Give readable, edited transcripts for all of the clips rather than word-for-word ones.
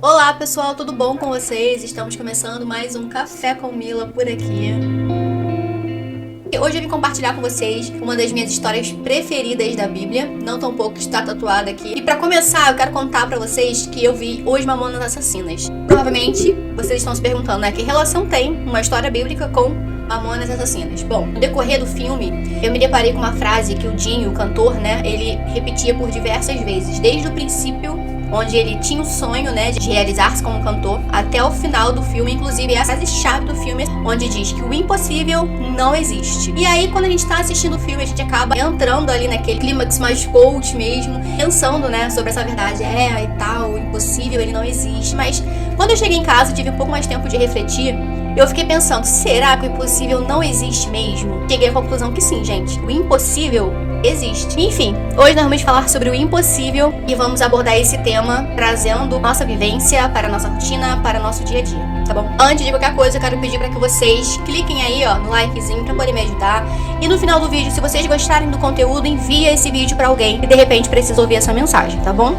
Olá pessoal, tudo bom com vocês? Estamos começando mais um Café com Mila por aqui. Hoje eu vim compartilhar com vocês uma das minhas histórias preferidas da Bíblia, não tão pouco está tatuada aqui. E pra começar, eu quero contar pra vocês que eu vi Os Mamonas Assassinas. Provavelmente vocês estão se perguntando, né, que relação tem uma história bíblica com Mamonas Assassinas? Bom, no decorrer do filme, eu me deparei com uma frase que o Dinho, o cantor, né, ele repetia por diversas vezes, desde o princípio, onde ele tinha o sonho, né, de realizar-se como cantor, até o final do filme. Inclusive é a frase-chave do filme, onde diz que o impossível não existe. E aí, quando a gente tá assistindo o filme, a gente acaba entrando ali naquele clímax mais coach mesmo, pensando, né, sobre essa verdade, e tal, o impossível ele não existe. Mas quando eu cheguei em casa, tive um pouco mais tempo de refletir. Eu fiquei pensando, será que o impossível não existe mesmo? Cheguei à conclusão que sim, gente. O impossível existe. Enfim, hoje nós vamos falar sobre o impossível e vamos abordar esse tema trazendo nossa vivência para a nossa rotina, para o nosso dia a dia, tá bom? Antes de qualquer coisa, eu quero pedir para que vocês cliquem aí, ó, no likezinho para poder me ajudar. E no final do vídeo, se vocês gostarem do conteúdo, envia esse vídeo para alguém que de repente precisa ouvir essa mensagem, tá bom?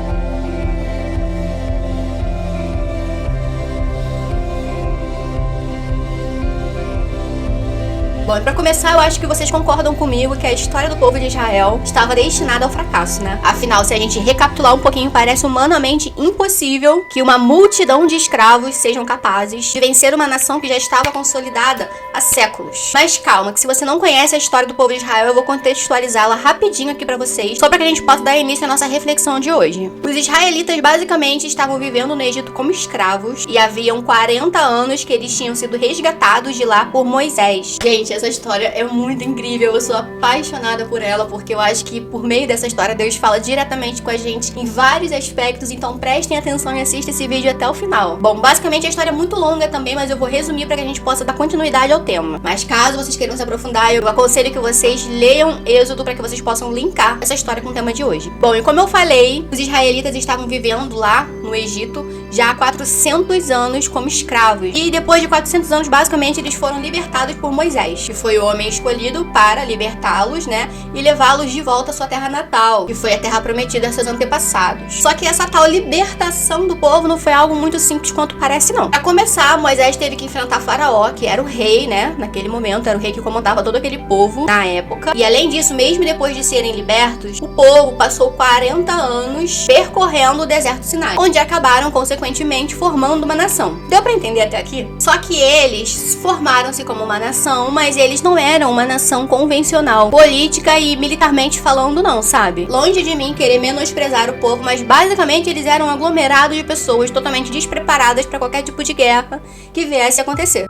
Bom, e pra começar, eu acho que vocês concordam comigo que a história do povo de Israel estava destinada ao fracasso, né? Afinal, se a gente recapitular um pouquinho, parece humanamente impossível que uma multidão de escravos sejam capazes de vencer uma nação que já estava consolidada há séculos. Mas calma, que se você não conhece a história do povo de Israel, eu vou contextualizá-la rapidinho aqui pra vocês, só pra que a gente possa dar início à nossa reflexão de hoje. Os israelitas basicamente estavam vivendo no Egito como escravos e haviam 40 anos que eles tinham sido resgatados de lá por Moisés. Gente, essa história é muito incrível, eu sou apaixonada por ela, porque eu acho que por meio dessa história Deus fala diretamente com a gente em vários aspectos, então prestem atenção e assistam esse vídeo até o final. Bom, basicamente a história é muito longa também, mas eu vou resumir para que a gente possa dar continuidade ao tema. Mas caso vocês queiram se aprofundar, eu aconselho que vocês leiam Êxodo para que vocês possam linkar essa história com o tema de hoje. Bom, e como eu falei, os israelitas estavam vivendo lá no Egito já há 400 anos como escravos. E depois de 400 anos, basicamente, eles foram libertados por Moisés, que foi o homem escolhido para libertá-los, né, e levá-los de volta à sua terra natal, que foi a terra prometida a seus antepassados. Só que essa tal libertação do povo não foi algo muito simples quanto parece, não. Pra começar, Moisés teve que enfrentar Faraó, que era o rei, né, naquele momento, era o rei que comandava todo aquele povo na época. E além disso, mesmo depois de serem libertos, o povo passou 40 anos percorrendo o deserto Sinai, onde acabaram, consequentemente, formando uma nação. Deu pra entender até aqui? Só que eles formaram-se como uma nação, mas eles não eram uma nação convencional, política e militarmente falando, não, sabe? Longe de mim querer menosprezar o povo, mas basicamente eles eram um aglomerado de pessoas totalmente despreparadas para qualquer tipo de guerra que viesse a acontecer.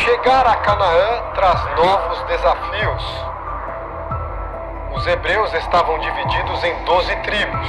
Chegar a Canaã traz novos desafios. Os hebreus estavam divididos em 12 tribos.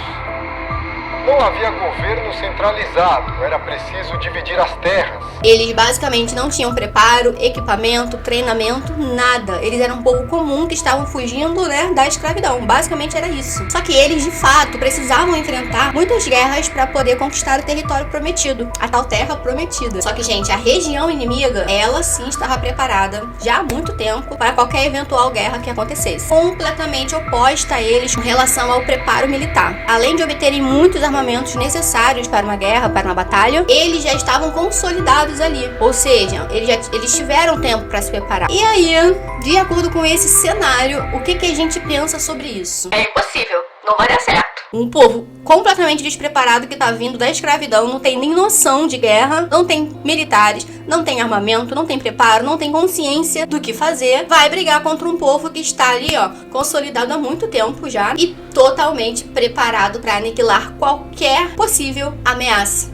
Não havia governo centralizado, era preciso dividir as terras. Eles basicamente não tinham preparo, equipamento, treinamento, nada. Eles eram um povo comum que estavam fugindo, né, da escravidão. Basicamente era isso. Só que eles, de fato, precisavam enfrentar muitas guerras para poder conquistar o território prometido, a tal terra prometida. Só que, gente, a região inimiga, ela sim estava preparada já há muito tempo para qualquer eventual guerra que acontecesse. Completamente oposta a eles com relação ao preparo militar. Além de obterem muitos armamentos necessários para uma guerra, para uma batalha, eles já estavam consolidados ali. Ou seja, eles tiveram tempo para se preparar. E aí, de acordo com esse cenário, o que a gente pensa sobre isso? É impossível, não vai dar certo. Um povo completamente despreparado que tá vindo da escravidão, não tem nem noção de guerra, não tem militares, não tem armamento, não tem preparo, não tem consciência do que fazer, vai brigar contra um povo que está ali, ó, consolidado há muito tempo já e totalmente preparado para aniquilar qualquer possível ameaça.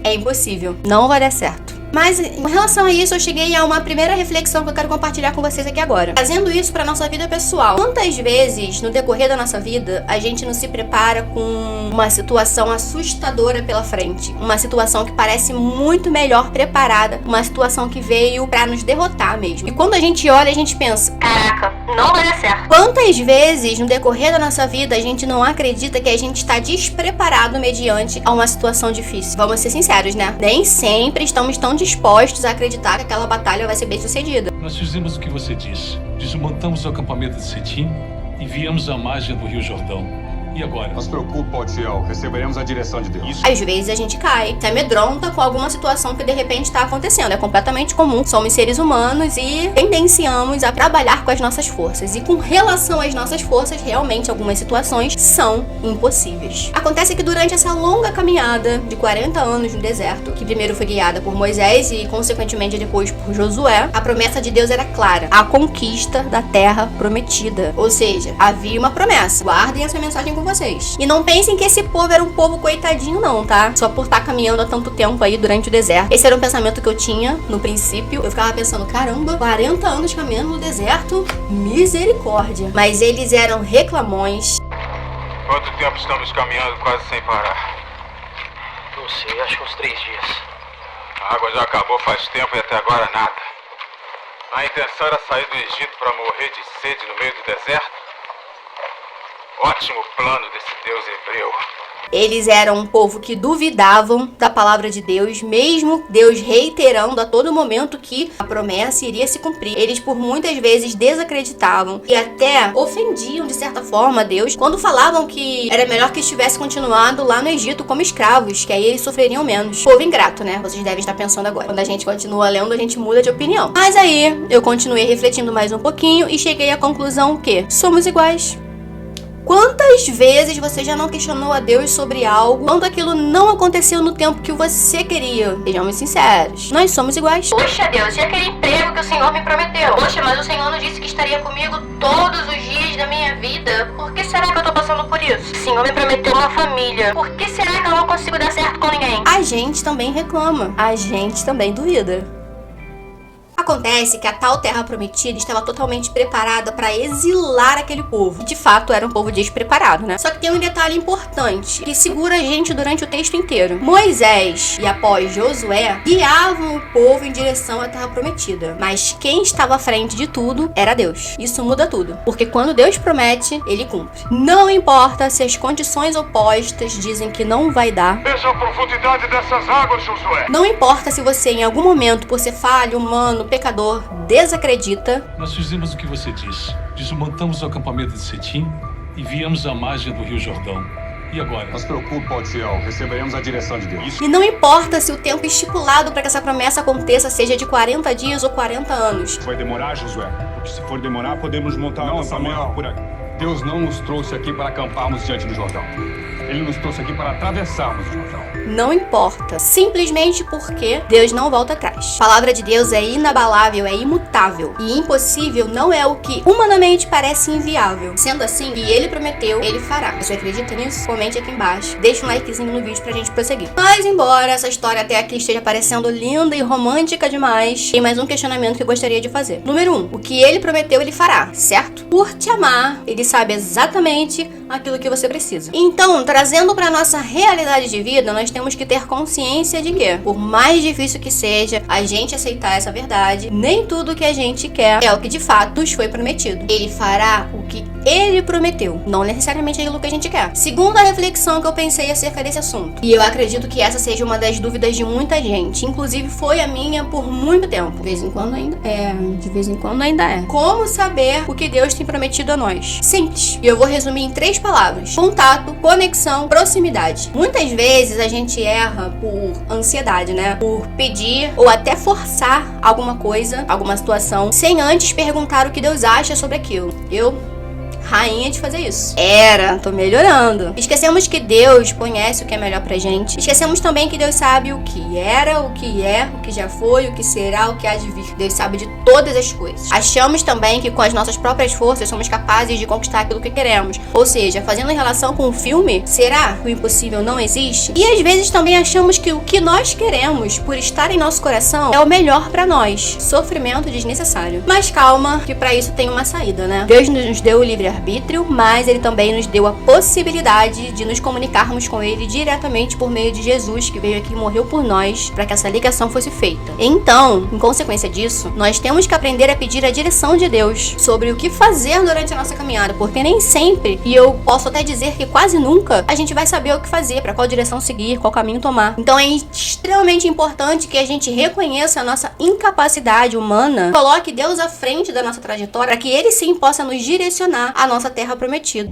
É impossível, não vai dar certo. Mas em relação a isso, eu cheguei a uma primeira reflexão que eu quero compartilhar com vocês aqui agora. Trazendo isso para nossa vida pessoal. Quantas vezes, no decorrer da nossa vida, a gente não se prepara com uma situação assustadora pela frente? Uma situação que parece muito melhor preparada. Uma situação que veio para nos derrotar mesmo. E quando a gente olha, a gente pensa, caraca, não vai dar certo. Quantas vezes, no decorrer da nossa vida, a gente não acredita que a gente está despreparado mediante a uma situação difícil? Vamos ser sinceros, né? Nem sempre estamos tão dispostos a acreditar que aquela batalha vai ser bem sucedida. Nós fizemos o que você disse. Desmontamos o acampamento de Sitim e viemos à margem do Rio Jordão. E agora? Não se preocupe, Altiel. Receberemos a direção de Deus. Às vezes a gente cai, se amedronta com alguma situação que de repente está acontecendo. É completamente comum. Somos seres humanos e tendenciamos a trabalhar com as nossas forças. E com relação às nossas forças, realmente algumas situações são impossíveis. Acontece que durante essa longa caminhada de 40 anos no deserto, que primeiro foi guiada por Moisés e consequentemente depois por Josué, a promessa de Deus era clara: a conquista da terra prometida. Ou seja, havia uma promessa. Guardem essa mensagem com vocês. E não pensem que esse povo era um povo coitadinho não, tá? Só por estar caminhando há tanto tempo aí durante o deserto. Esse era um pensamento que eu tinha no princípio. Eu ficava pensando, caramba, 40 anos caminhando no deserto, misericórdia. Mas eles eram reclamões. Quanto tempo estamos caminhando quase sem parar? Não sei, acho que uns 3 dias. A água já acabou faz tempo e até agora nada. A intenção era sair do Egito para morrer de sede no meio do deserto? Ótimo plano desse Deus hebreu. Eles eram um povo que duvidavam da palavra de Deus, mesmo Deus reiterando a todo momento que a promessa iria se cumprir. Eles por muitas vezes desacreditavam e até ofendiam de certa forma Deus quando falavam que era melhor que estivesse continuado lá no Egito como escravos, que aí eles sofreriam menos. Povo ingrato, né? Vocês devem estar pensando agora. Quando a gente continua lendo, a gente muda de opinião. Mas aí eu continuei refletindo mais um pouquinho e cheguei à conclusão que somos iguais. Quantas vezes você já não questionou a Deus sobre algo quando aquilo não aconteceu no tempo que você queria? Sejamos sinceros, nós somos iguais. Poxa Deus, e aquele emprego que o Senhor me prometeu? Poxa, mas o Senhor não disse que estaria comigo todos os dias da minha vida. Por que será que eu tô passando por isso? O Senhor me prometeu uma família. Por que será que eu não consigo dar certo com ninguém? A gente também reclama, a gente também duvida. Acontece que a tal terra prometida estava totalmente preparada para exilar aquele povo. De fato, era um povo despreparado, né? Só que tem um detalhe importante que segura a gente durante o texto inteiro. Moisés e após Josué guiavam o povo em direção à terra prometida. Mas quem estava à frente de tudo era Deus. Isso muda tudo. Porque quando Deus promete, ele cumpre. Não importa se as condições opostas dizem que não vai dar. Veja a profundidade dessas águas, Josué. Não importa se você em algum momento, por ser falho, humano, pecador, desacredita. Nós fizemos o que você disse. Desmontamos o acampamento de Setim e viemos à margem do Rio Jordão. E agora? Não se preocupe, Altiel. Receberemos a direção de Deus. E não importa se o tempo estipulado para que essa promessa aconteça seja de 40 dias ou 40 anos. Vai demorar, Josué? Porque se for demorar, podemos montar um acampamento por aqui. Deus não nos trouxe aqui para acamparmos diante do Jordão. Ele nos trouxe aqui para atravessarmos o Jordão. Não importa. Simplesmente porque Deus não volta atrás. A palavra de Deus é inabalável, é imutável. E impossível não é o que humanamente parece inviável. Sendo assim, o que ele prometeu, ele fará. Você acredita nisso? Comente aqui embaixo. Deixa um likezinho no vídeo pra gente prosseguir. Mas embora essa história até aqui esteja parecendo linda e romântica demais, tem mais um questionamento que eu gostaria de fazer. Número 1. O que ele prometeu, ele fará, certo? Por te amar, ele sabe exatamente aquilo que você precisa. Então, trazendo pra nossa realidade de vida, nós temos que ter consciência de que, por mais difícil que seja a gente aceitar essa verdade, nem tudo que a gente quer é o que de fato nos foi prometido. Ele fará o que ele prometeu, não necessariamente aquilo que a gente quer. Segunda reflexão que eu pensei acerca desse assunto, e eu acredito que essa seja uma das dúvidas de muita gente, inclusive foi a minha por muito tempo. De vez em quando ainda é. Como saber o que Deus tem prometido a nós? Simples. E eu vou resumir em 3 palavras: contato, conexão, proximidade. Muitas vezes a gente erra por ansiedade, né? Por pedir ou até forçar alguma coisa, alguma situação, sem antes perguntar o que Deus acha sobre aquilo. Rainha de fazer isso. Tô melhorando. Esquecemos que Deus conhece o que é melhor pra gente. Esquecemos também que Deus sabe o que era, o que é, o que já foi, o que será, o que há de vir. Deus sabe de todas as coisas. Achamos também que com as nossas próprias forças somos capazes de conquistar aquilo que queremos. Ou seja, fazendo em relação com o filme, será que o impossível não existe? E às vezes também achamos que o que nós queremos, por estar em nosso coração, é o melhor pra nós. Sofrimento desnecessário. Mas calma, que pra isso tem uma saída, né? Deus nos deu o livre-arbítrio, mas ele também nos deu a possibilidade de nos comunicarmos com ele diretamente por meio de Jesus, que veio aqui e morreu por nós para que essa ligação fosse feita. Então, em consequência disso, nós temos que aprender a pedir a direção de Deus sobre o que fazer durante a nossa caminhada, porque nem sempre, e eu posso até dizer que quase nunca, a gente vai saber o que fazer, para qual direção seguir, qual caminho tomar. Então é extremamente importante que a gente reconheça a nossa incapacidade humana, coloque Deus à frente da nossa trajetória, para que ele sim possa nos direcionar à nossa terra prometida.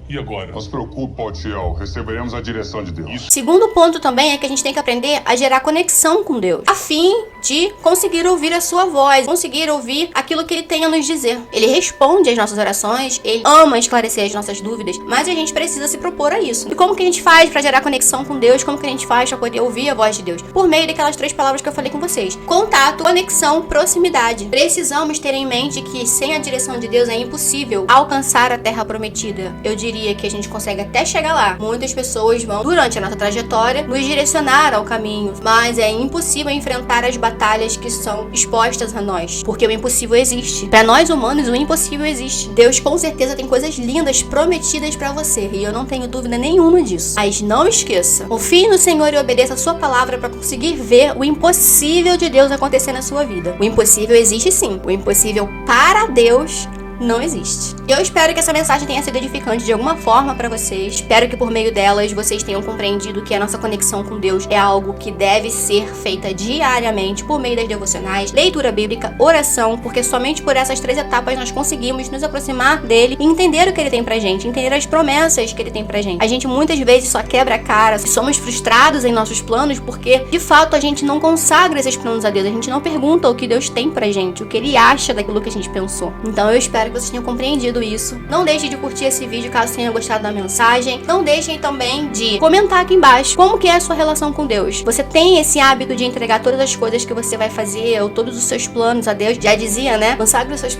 E agora? Não se preocupe, Altiel. Receberemos a direção de Deus. Segundo ponto também é que a gente tem que aprender a gerar conexão com Deus, a fim de conseguir ouvir a sua voz, conseguir ouvir aquilo que ele tem a nos dizer. Ele responde às nossas orações, ele ama esclarecer as nossas dúvidas, mas a gente precisa se propor a isso. E como que a gente faz para gerar conexão com Deus? Como que a gente faz para poder ouvir a voz de Deus? Por meio daquelas 3 palavras que eu falei com vocês: contato, conexão, proximidade. Precisamos ter em mente que sem a direção de Deus é impossível alcançar a terra prometida. Eu diria que a gente consegue até chegar lá. Muitas pessoas vão, durante a nossa trajetória, nos direcionar ao caminho, mas é impossível enfrentar as batalhas que são expostas a nós, porque o impossível existe. Para nós humanos, o impossível existe. Deus com certeza tem coisas lindas prometidas para você, e eu não tenho dúvida nenhuma disso. Mas não esqueça, confie no Senhor e obedeça a sua palavra para conseguir ver o impossível de Deus acontecer na sua vida. O impossível existe sim. O impossível para Deus não existe. Eu espero que essa mensagem tenha sido edificante de alguma forma para vocês. Espero que por meio delas vocês tenham compreendido que a nossa conexão com Deus é algo que deve ser feita diariamente por meio das devocionais, leitura bíblica, oração, porque somente por essas 3 etapas nós conseguimos nos aproximar dele e entender o que ele tem pra gente, entender as promessas que ele tem pra gente. A gente muitas vezes só quebra a cara, somos frustrados em nossos planos porque de fato a gente não consagra esses planos a Deus, a gente não pergunta o que Deus tem pra gente, o que ele acha daquilo que a gente pensou. Então eu espero que vocês tenham compreendido isso. Não deixem de curtir esse vídeo caso tenham gostado da mensagem. Não deixem também de comentar aqui embaixo como que é a sua relação com Deus. Você tem esse hábito de entregar todas as coisas que você vai fazer ou todos os seus planos a Deus? Já dizia, né? Consagre os seus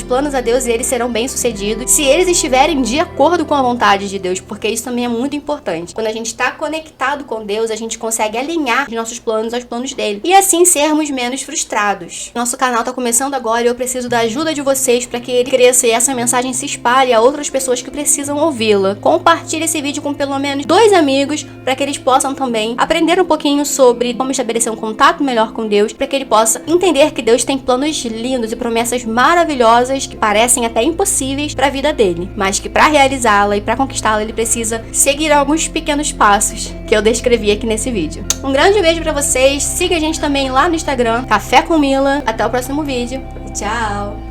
planos a Deus e eles serão bem-sucedidos se eles estiverem de acordo com a vontade de Deus, porque isso também é muito importante. Quando a gente está conectado com Deus, a gente consegue alinhar os nossos planos aos planos dele e assim sermos menos frustrados. Nosso canal está começando agora e eu preciso da ajuda de vocês para que ele cresça e essa mensagem se espalhe a outras pessoas que precisam ouvi-la. Compartilhe esse vídeo com pelo menos 2 amigos para que eles possam também aprender um pouquinho sobre como estabelecer um contato melhor com Deus, para que ele possa entender que Deus tem planos lindos e promessas maravilhosas que parecem até impossíveis para a vida dele, mas que para realizá-la e para conquistá-la ele precisa seguir alguns pequenos passos que eu descrevi aqui nesse vídeo. Um grande beijo para vocês, siga a gente também lá no Instagram, Café com Mila. Até o próximo vídeo. Tchau!